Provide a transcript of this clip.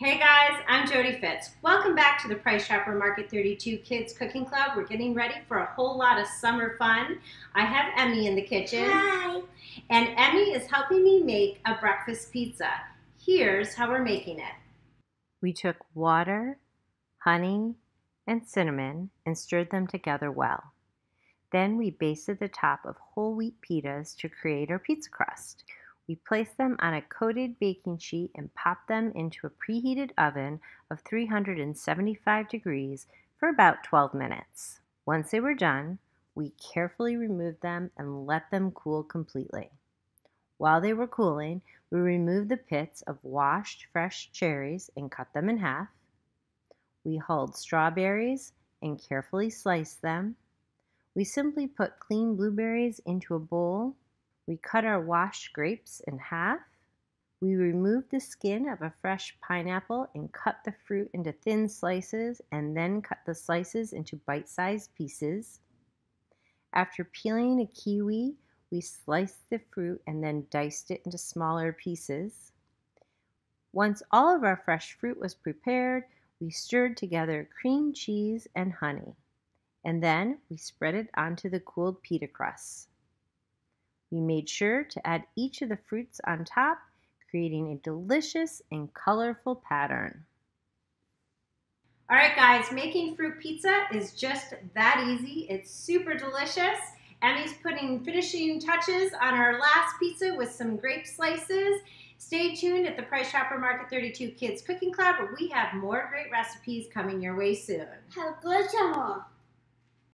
Hey guys, I'm Jody Fitz. Welcome back to the Price Chopper Market 32 Kids Cooking Club. We're getting ready for a whole lot of summer fun. I have Emmy in the kitchen. Hi. And Emmy is helping me make a breakfast pizza. Here's how we're making it. We took water, honey, and cinnamon and stirred them together well. Then we basted the top of whole wheat pitas to create our pizza crust. We placed them on a coated baking sheet and popped them into a preheated oven of 375 degrees for about 12 minutes. Once they were done, we carefully removed them and let them cool completely. While they were cooling, we removed the pits of washed fresh cherries and cut them in half. We hulled strawberries and carefully sliced them. We simply put clean blueberries into a bowl. We cut our washed grapes in half. We removed the skin of a fresh pineapple and cut the fruit into thin slices and then cut the slices into bite-sized pieces. After peeling a kiwi, we sliced the fruit and then diced it into smaller pieces. Once all of our fresh fruit was prepared, we stirred together cream cheese and honey, and then we spread it onto the cooled pita crusts. We made sure to add each of the fruits on top, creating a delicious and colorful pattern. All right, guys, making fruit pizza is just that easy. It's super delicious. Emmy's putting finishing touches on our last pizza with some grape slices. Stay tuned at the Price Chopper Market 32 Kids Cooking Club, where we have more great recipes coming your way soon. Have a good summer.